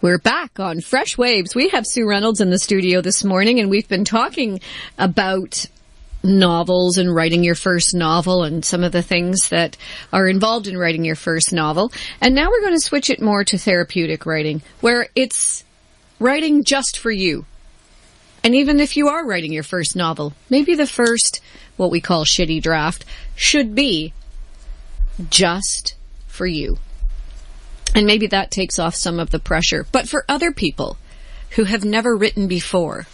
We're back on Fresh Waves. We have Sue Reynolds in the studio this morning, and we've been talking about novels and writing your first novel and some of the things that are involved in writing your first novel. And now we're going to switch it more to therapeutic writing, where it's writing just for you. And even if you are writing your first novel, maybe the first, what we call shitty draft, should be just for you. And maybe that takes off some of the pressure. But for other people who have never written before,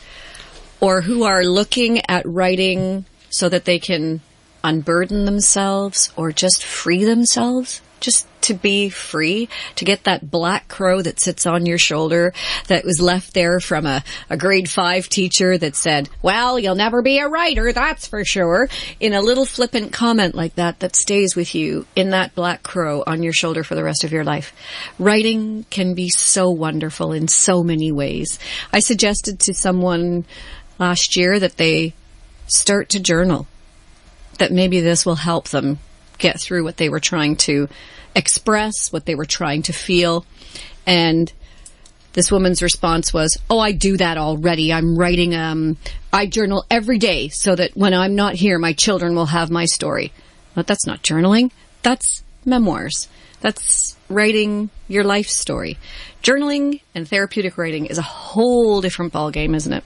or who are looking at writing so that they can unburden themselves or just free themselves, just to be free, to get that black crow that sits on your shoulder that was left there from a grade 5 teacher that said, well, you'll never be a writer, that's for sure, in a little flippant comment like that stays with you in that black crow on your shoulder for the rest of your life. Writing can be so wonderful in so many ways. I suggested to someone last year that they start to journal, that maybe this will help them get through what they were trying to express, what they were trying to feel. And this woman's response was, oh, I do that already. I'm writing, I journal every day so that when I'm not here, my children will have my story. But that's not journaling. That's memoirs. That's writing your life story. Journaling and therapeutic writing is a whole different ballgame, isn't it?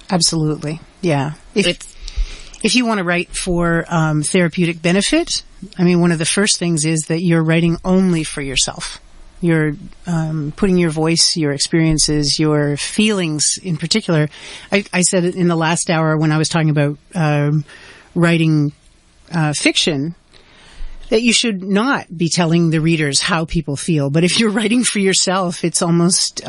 Absolutely. Yeah. If you want to write for therapeutic benefit, I mean, one of the first things is that you're writing only for yourself. You're putting your voice, your experiences, your feelings in particular. I said it in the last hour when I was talking about writing fiction, that you should not be telling the readers how people feel. But if you're writing for yourself, it's almost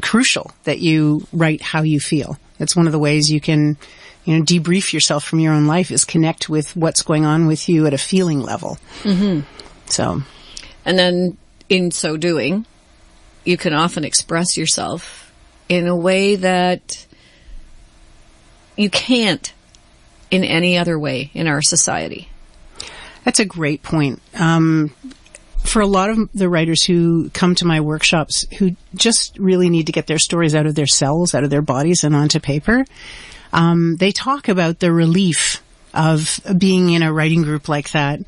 crucial that you write how you feel. That's one of the ways you can, debrief yourself from your own life, is connect with what's going on with you at a feeling level. Mm-hmm. So, and then in so doing, you can often express yourself in a way that you can't in any other way in our society. That's a great point. For a lot of the writers who come to my workshops who just really need to get their stories out of their cells, out of their bodies and onto paper, they talk about the relief of being in a writing group like that,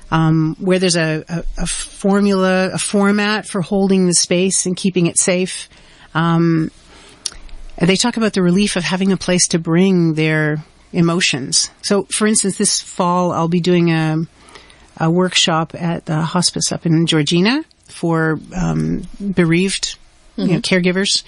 where there's a formula, a format for holding the space and keeping it safe. They talk about the relief of having a place to bring their emotions. So, for instance, this fall I'll be doing a workshop at the hospice up in Georgina for bereaved caregivers.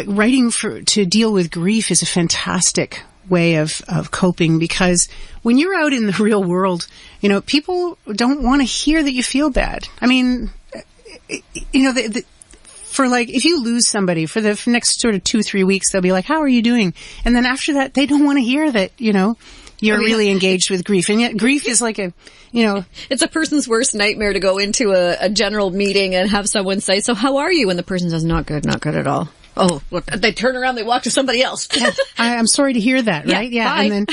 Writing to deal with grief is a fantastic way of coping, because when you're out in the real world, people don't want to hear that you feel bad. I mean, for like, if you lose somebody for the next sort of 2-3 weeks, they'll be like, how are you doing? And then after that, they don't want to hear that, you're really engaged with grief. And yet grief is like it's a person's worst nightmare to go into a general meeting and have someone say, so how are you? And the person says, not good at all. Oh, look, they turn around, they walk to somebody else. Yeah, I'm sorry to hear that, right? Yeah. Bye. And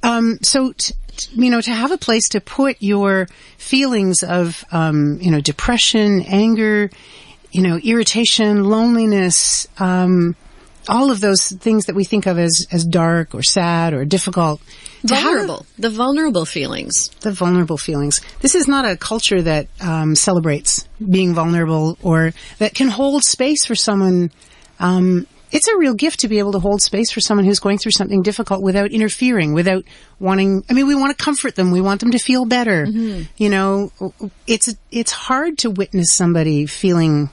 then, so, to have a place to put your feelings of, depression, anger, irritation, loneliness, all of those things that we think of as dark or sad or difficult. The vulnerable feelings. The vulnerable feelings. This is not a culture that celebrates being vulnerable, or that can hold space for someone. It's a real gift to be able to hold space for someone who's going through something difficult without interfering, without wanting, we want to comfort them. We want them to feel better. Mm-hmm. It's hard to witness somebody feeling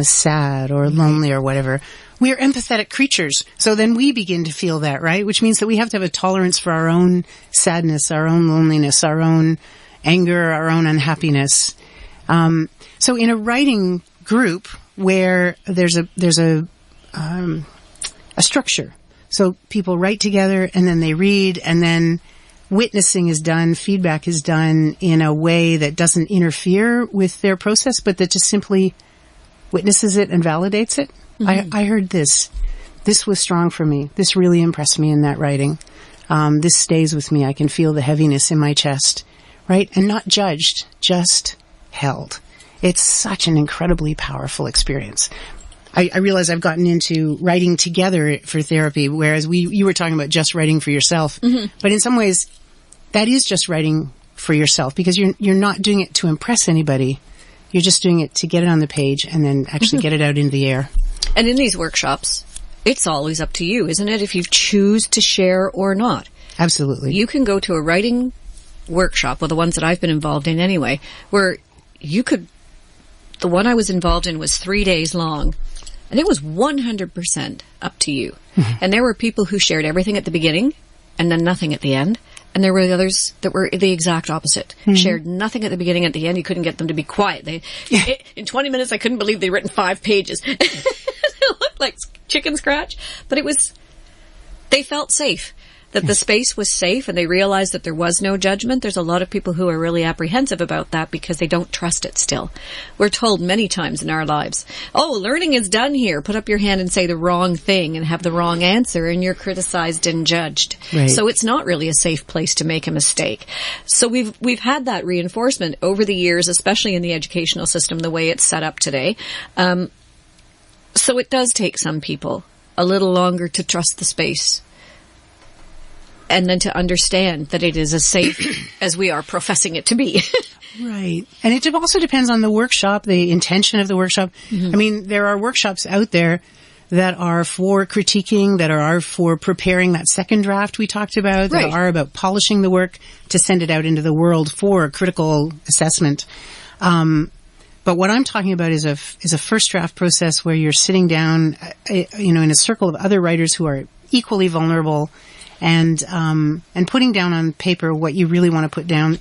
sad or lonely or whatever. We are empathetic creatures. So then we begin to feel that, right? Which means that we have to have a tolerance for our own sadness, our own loneliness, our own anger, our own unhappiness. So in a writing group where there's a structure. So people write together and then they read, and then witnessing is done, feedback is done in a way that doesn't interfere with their process, but that just simply witnesses it and validates it. Mm-hmm. I heard this. This was strong for me. This really impressed me in that writing. This stays with me. I can feel the heaviness in my chest, right? And not judged, just held. It's such an incredibly powerful experience. I realize I've gotten into writing together for therapy, whereas you were talking about just writing for yourself. Mm-hmm. But in some ways, that is just writing for yourself, because you're not doing it to impress anybody. You're just doing it to get it on the page and then actually get it out into the air. And in these workshops, it's always up to you, isn't it? If you choose to share or not. Absolutely. You can go to a writing workshop, well, the ones that I've been involved in anyway, where you could, the one I was involved in was 3 days long. And it was 100% up to you. Mm-hmm. And there were people who shared everything at the beginning and then nothing at the end. And there were the others that were the exact opposite. Mm-hmm. Shared nothing at the beginning, at the end. You couldn't get them to be quiet. In 20 minutes, I couldn't believe they'd written 5 pages. It looked like chicken scratch. But they felt safe. That the space was safe, and they realized that there was no judgment. There's a lot of people who are really apprehensive about that because they don't trust it still. We're told many times in our lives, oh, learning is done here. Put up your hand and say the wrong thing and have the wrong answer, and you're criticized and judged. Right. So it's not really a safe place to make a mistake. So we've had that reinforcement over the years, especially in the educational system, the way it's set up today. So it does take some people a little longer to trust the space. And then to understand that it is as safe as we are professing it to be. Right. And it also depends on the workshop, the intention of the workshop. Mm-hmm. I mean, there are workshops out there that are for critiquing, that are for preparing that second draft we talked about, that are about polishing the work to send it out into the world for critical assessment. But what I'm talking about is a first draft process where you're sitting down, in a circle of other writers who are equally vulnerable, and putting down on paper what you really want to put down.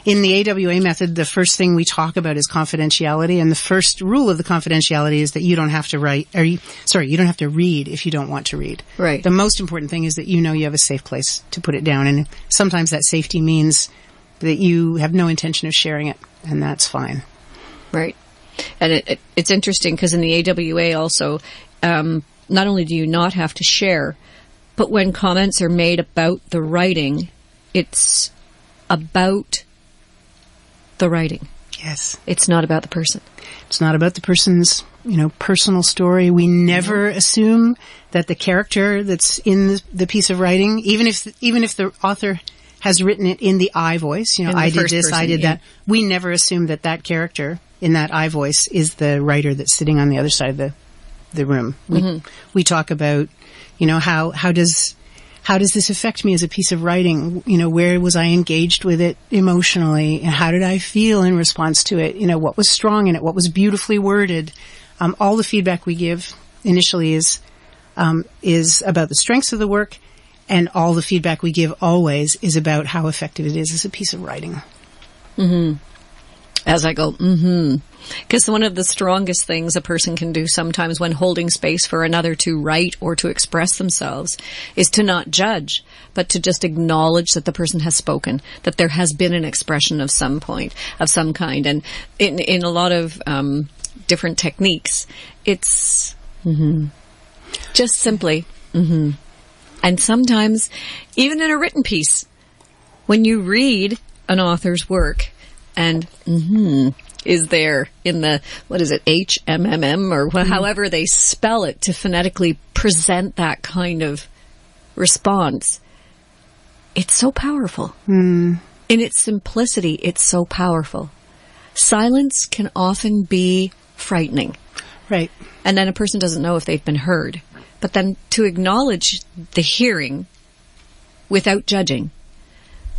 In the AWA method, the first thing we talk about is confidentiality, and the first rule of the confidentiality is that you don't have to you don't have to read if you don't want to read. Right. The most important thing is that you have a safe place to put it down, and sometimes that safety means that you have no intention of sharing it, and that's fine. Right. And it's interesting because in the AWA also, not only do you not have to share, but when comments are made about the writing, it's about the writing. Yes. It's not about the person. It's not about the person's, personal story. We never assume that the character that's in the piece of writing, even if the author has written it in the I voice, I did this, I did that. We never assume that character in that I voice is the writer that's sitting on the other side of the room. We talk about, how does this affect me as a piece of writing? Where was I engaged with it emotionally, and how did I feel in response to it? What was strong in it? What was beautifully worded? All the feedback we give initially is about the strengths of the work, and all the feedback we give always is about how effective it is as a piece of writing. Mm-hmm. As I go, because one of the strongest things a person can do sometimes when holding space for another to write or to express themselves is to not judge, but to just acknowledge that the person has spoken, that there has been an expression of some kind. And in a lot of different techniques, it's just simply, and sometimes even in a written piece, when you read an author's work, and is there in the, what is it, HMMM, or however they spell it to phonetically present that kind of response. It's so powerful. In its simplicity, it's so powerful. Silence can often be frightening. Right. And then a person doesn't know if they've been heard. But then to acknowledge the hearing without judging,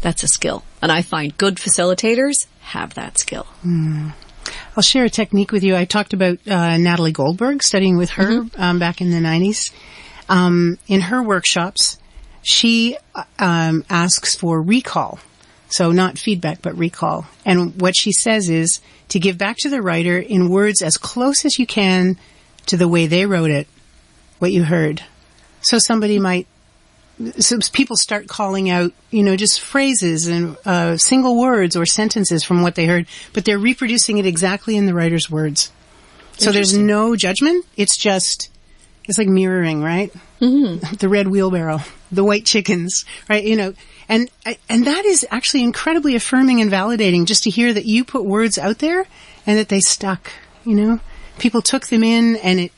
that's a skill. And I find good facilitators have that skill. I'll share a technique with you. I talked about Natalie Goldberg, studying with her back in the 90s. In her workshops, she asks for recall. So not feedback, but recall. And what she says is to give back to the writer in words as close as you can to the way they wrote it, what you heard. So people start calling out, just phrases and single words or sentences from what they heard, but they're reproducing it exactly in the writer's words. So there's no judgment. It's like mirroring, right? The red wheelbarrow. the white chickens, right? And that is actually incredibly affirming and validating, just to hear that you put words out there and that they stuck, People took them in, and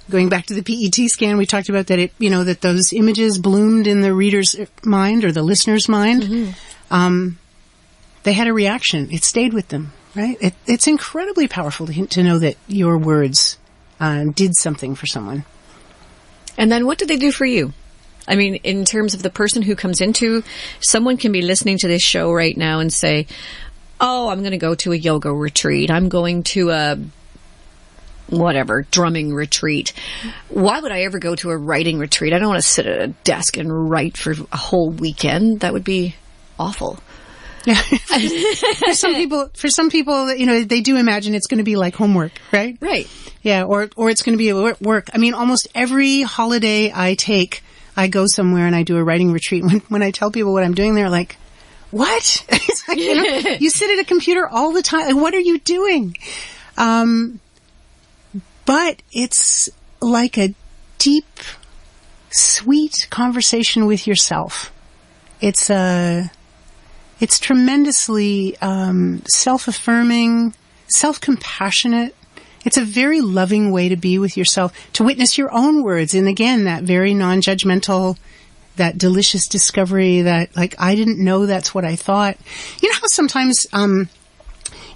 going back to the PET scan, we talked about that that those images bloomed in the reader's mind or the listener's mind. Mm-hmm. They had a reaction. It stayed with them, right? It's incredibly powerful to know that your words did something for someone. And then what did they do for you? I mean, in terms of the person who comes into, someone can be listening to this show right now and say, oh, I'm going to go to a yoga retreat. I'm going to a drumming retreat. Why would I ever go to a writing retreat? I don't want to sit at a desk and write for a whole weekend. That would be awful. Yeah. For some people, they do imagine it's going to be like homework, right? Right. Yeah. Or it's going to be work. I mean, almost every holiday I go somewhere and I do a writing retreat. When I tell people what I'm doing, they're like, what? It's like, you sit at a computer all the time. Like, what are you doing? But it's like a deep, sweet conversation with yourself. It's tremendously self-affirming, self-compassionate. It's a very loving way to be with yourself, to witness your own words. And again, that very non-judgmental, that delicious discovery that, like, I didn't know that's what I thought. You know how sometimes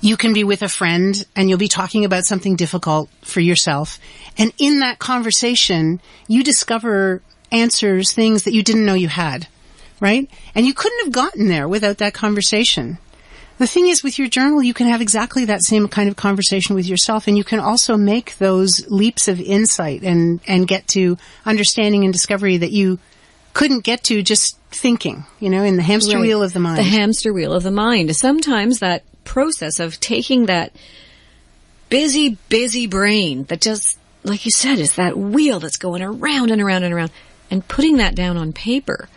you can be with a friend and you'll be talking about something difficult for yourself. And in that conversation, you discover answers, things that you didn't know you had, right? And you couldn't have gotten there without that conversation. The thing is, with your journal, you can have exactly that same kind of conversation with yourself, and you can also make those leaps of insight and get to understanding and discovery that you couldn't get to just thinking, in the hamster wheel of the mind. The hamster wheel of the mind. Sometimes that process of taking that busy brain that just, like you said, is that wheel that's going around and around and around, and putting that down on paper.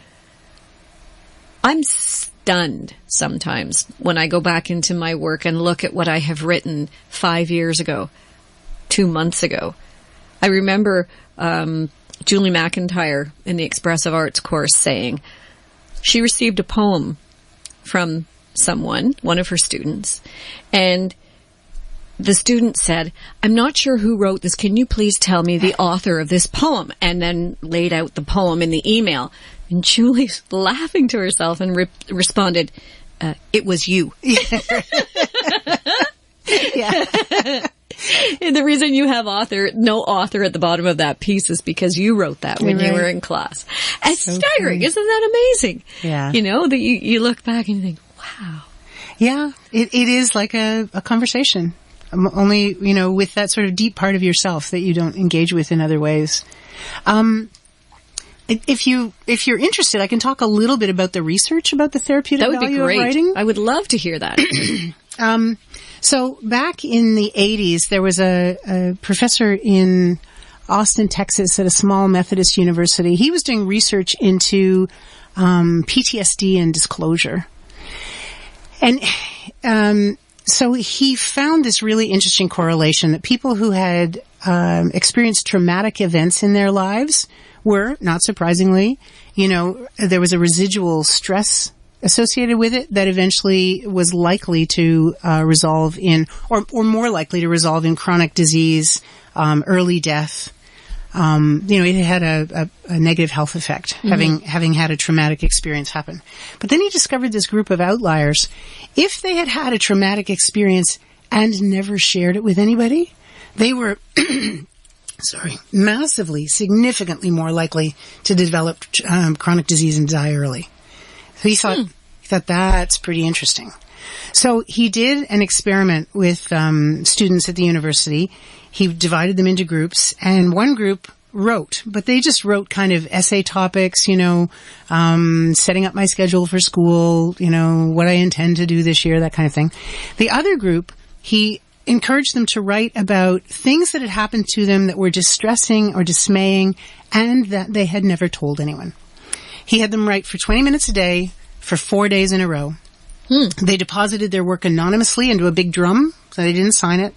I'm stunned sometimes when I go back into my work and look at what I have written 5 years ago, 2 months ago. I remember Julie McIntyre in the Expressive Arts course saying she received a poem from someone, one of her students, and the student said, I'm not sure who wrote this. Can you please tell me the author of this poem? And then laid out the poem in the email. And Julie's laughing to herself and responded, it was you. Yeah. And the reason you have no author at the bottom of that piece is because you wrote that when you were in class. It's so staggering. Funny. Isn't that amazing? Yeah. That you look back and you think, wow. Yeah, it is like a conversation. Only, with that sort of deep part of yourself that you don't engage with in other ways. If you're interested, I can talk a little bit about the research about the therapeutic value of writing. I would love to hear that. So back in the 80s, there was a professor in Austin, Texas, at a small Methodist university. He was doing research into PTSD and disclosure. And so he found this really interesting correlation that people who had experienced traumatic events in their lives were, not surprisingly, there was a residual stress associated with it that eventually was likely to resolve in, or more likely to resolve in chronic disease, early death. It had a negative health effect, having had a traumatic experience happen. But then he discovered this group of outliers. If they had had a traumatic experience and never shared it with anybody, they were massively, significantly more likely to develop chronic disease and die early. So he thought that's pretty interesting. So he did an experiment with students at the university. He divided them into groups, and one group wrote, but they just wrote kind of essay topics, setting up my schedule for school, what I intend to do this year, that kind of thing. The other group, he encouraged them to write about things that had happened to them that were distressing or dismaying and that they had never told anyone. He had them write for 20 minutes a day for 4 days in a row. They deposited their work anonymously into a big drum So they didn't sign it.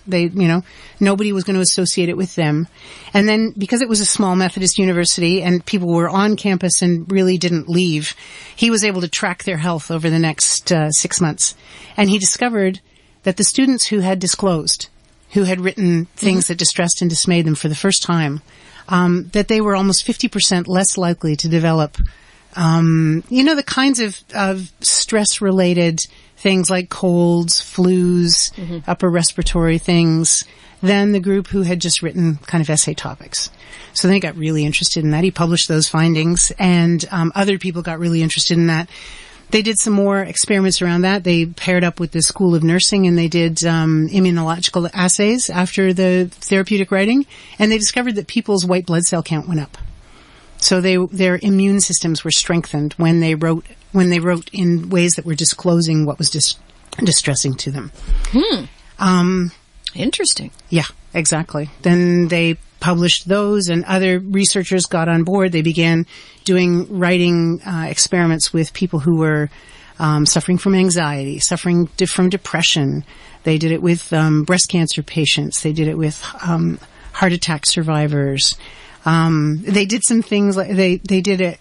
Nobody was going to associate it with them. And then because it was a small Methodist university and people were on campus and really didn't leave, he was able to track their health over the next 6 months. And he discovered that the students who had disclosed, who had written things that distressed and dismayed them for the first time, that they were almost 50% less likely to develop, the kinds of stress-related things like colds, flus, upper respiratory things, than the group who had just written kind of essay topics. So they got really interested in that. He published those findings, and other people got really interested in that. They did some more experiments around that. They paired up with the School of Nursing and they did immunological assays after the therapeutic writing, and they discovered that people's white blood cell count went up. So their immune systems were strengthened when they wrote in ways that were disclosing what was distressing to them. Interesting. Yeah, exactly. Then they published those, and other researchers got on board. They began doing writing experiments with people who were suffering from anxiety, suffering from depression. They did it with breast cancer patients. They did it with heart attack survivors. They did some things like they did it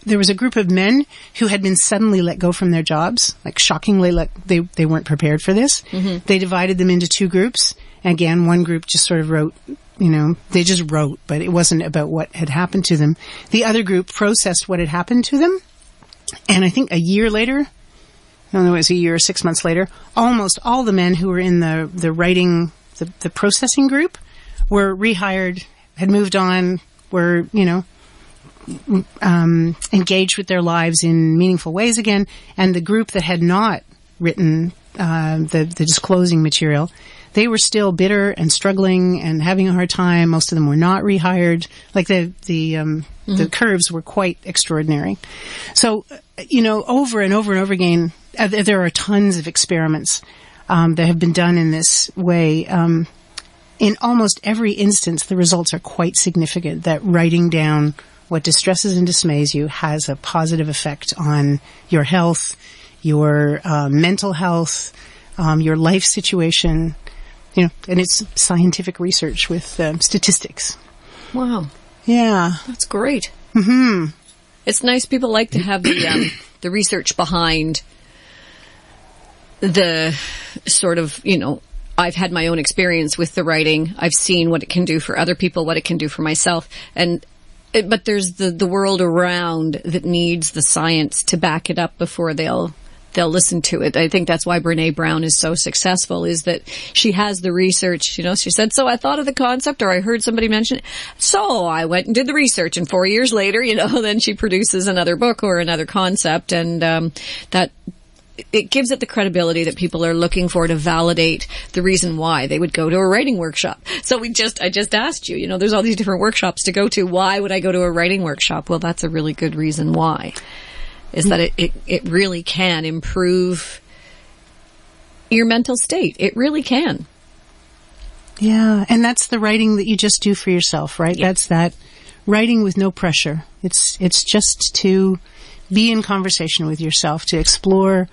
there was a group of men who had been suddenly let go from their jobs, like shockingly they weren't prepared for this. They divided them into two groups. Again, one group just sort of wrote, they just wrote, but it wasn't about what had happened to them. The other group processed what had happened to them. And I think a year later, I don't know, it was a year or 6 months later, almost all the men who were in the writing, the processing group were rehired, had moved on, were, engaged with their lives in meaningful ways again. And the group that had not written the disclosing material, they were still bitter and struggling and having a hard time. Most of them were not rehired. Like the curves were quite extraordinary. So, over and over and over again, there are tons of experiments that have been done in this way. In almost every instance, the results are quite significant, that writing down what distresses and dismays you has a positive effect on your health, your mental health, your life situation, and it's scientific research with statistics. Wow. Yeah. That's great. It's nice. People like to have the research behind the sort of, I've had my own experience with the writing. I've seen what it can do for other people, what it can do for myself. But there's the world around that needs the science to back it up before they'll listen to it. I think that's why Brené Brown is so successful, is that she has the research. She said, so I thought of the concept, or I heard somebody mention it. So I went and did the research, and 4 years later, then she produces another book or another concept, and that it gives it the credibility that people are looking for to validate the reason why they would go to a writing workshop. So I just asked you, there's all these different workshops to go to. Why would I go to a writing workshop? Well, that's a really good reason why. Is that it really can improve your mental state. It really can. Yeah, and that's the writing that you just do for yourself, right? Yeah. That's that writing with no pressure. It's just to be in conversation with yourself, to explore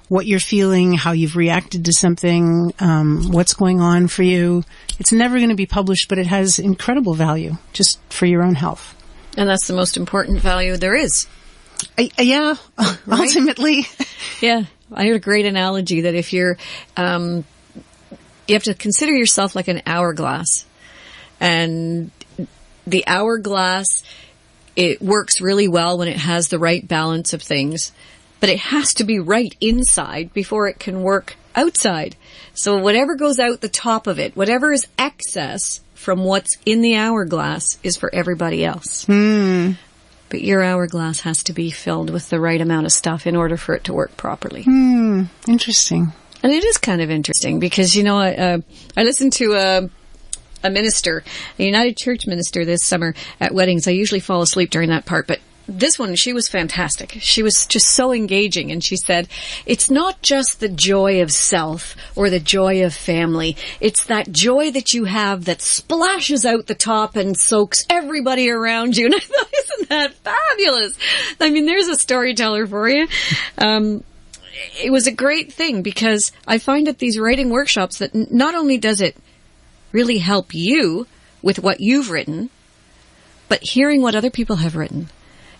what you're feeling, how you've reacted to something, what's going on for you. It's never going to be published, but it has incredible value just for your own health. And that's the most important value there is. Yeah, right? Ultimately. Yeah, I heard a great analogy that if you're, you have to consider yourself like an hourglass. And the hourglass, it works really well when it has the right balance of things. But it has to be right inside before it can work outside. So whatever goes out the top of it, whatever is excess from what's in the hourglass is for everybody else. But your hourglass has to be filled with the right amount of stuff in order for it to work properly. Interesting. And it is kind of interesting because, I listened to a minister, a United Church minister this summer at weddings. I usually fall asleep during that part, but this one, she was fantastic. She was just so engaging. And she said, it's not just the joy of self or the joy of family. It's that joy that you have that splashes out the top and soaks everybody around you. And I thought, isn't that fabulous? I mean, there's a storyteller for you. it was a great thing because I find at these writing workshops that not only does it really help you with what you've written, but hearing what other people have written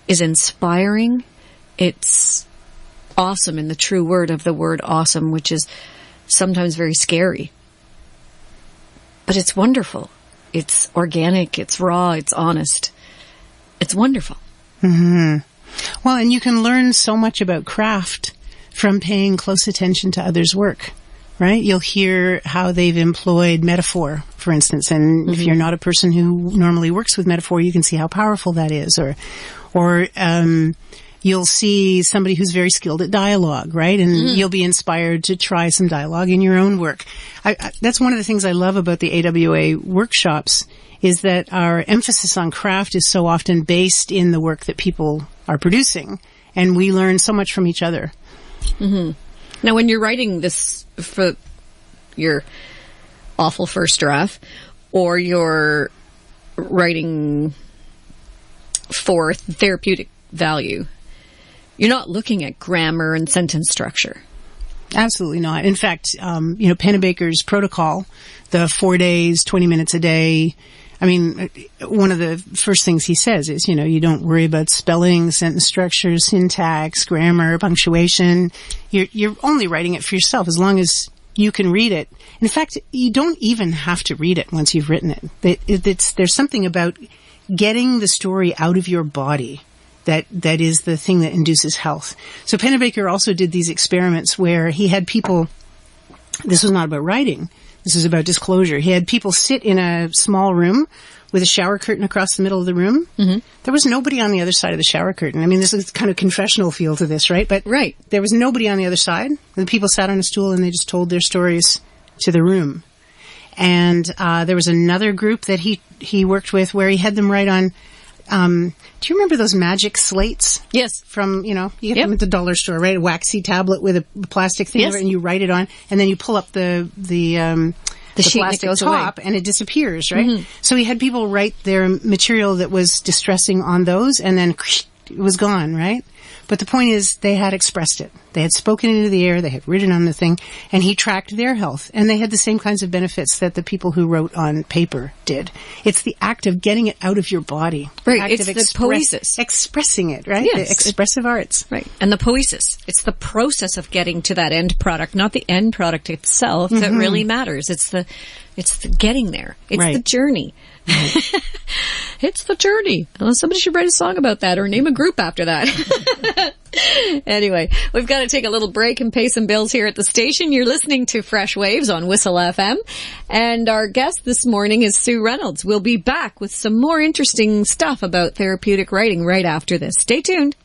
is inspiring. It's awesome in the true word of the word awesome, which is sometimes very scary. But it's wonderful. It's organic. It's raw. It's honest. It's wonderful. Mm-hmm. Well, and you can learn so much about craft from paying close attention to others' work, right? You'll hear how they've employed metaphor, for instance, and if you're not a person who normally works with metaphor, you can see how powerful that is, or you'll see somebody who's very skilled at dialogue, right? And you'll be inspired to try some dialogue in your own work. That's one of the things I love about the AWA workshops is that our emphasis on craft is so often based in the work that people are producing, and we learn so much from each other. Mm-hmm. Now, when you're writing this for your awful first draft, or you're writing for therapeutic value, you're not looking at grammar and sentence structure. Absolutely not. In fact, Pennebaker's protocol, the 4 days, 20 minutes a day, I mean, one of the first things he says is, you don't worry about spelling, sentence structure, syntax, grammar, punctuation. You're only writing it for yourself as long as you can read it. In fact, you don't even have to read it once you've written it. There's something about getting the story out of your body that is the thing that induces health. So Pennebaker also did these experiments where he had people, this was not about writing, this is about disclosure. He had people sit in a small room with a shower curtain across the middle of the room. Mm-hmm. There was nobody on the other side of the shower curtain. I mean, this is kind of confessional feel to this, right? But right. There was nobody on the other side. The people sat on a stool and they just told their stories to the room. And there was another group that he worked with where he had them write on, do you remember those magic slates? Yes. From, you get them at the dollar store, right? A waxy tablet with a plastic thing over it, and you write it on, and then you pull up the sheet plastic goes top, away. and it disappears, right? So he had people write their material that was distressing on those, and then it was gone, right? But the point is, they had expressed it. They had spoken into the air, they had written on the thing, and he tracked their health. And they had the same kinds of benefits that the people who wrote on paper did. It's the act of getting it out of your body. Right, it's the poesis. Expressing it, right? Yes. The expressive arts. Right, and the poesis. It's the process of getting to that end product, not the end product itself that really matters. It's the getting there. It's the journey. It's the journey. Somebody should write a song about that or name a group after that. Anyway, we've got to take a little break and pay some bills here at the station. You're listening to Fresh Waves on Whistle FM. And our guest this morning is Sue Reynolds. We'll be back with some more interesting stuff about therapeutic writing right after this. Stay tuned.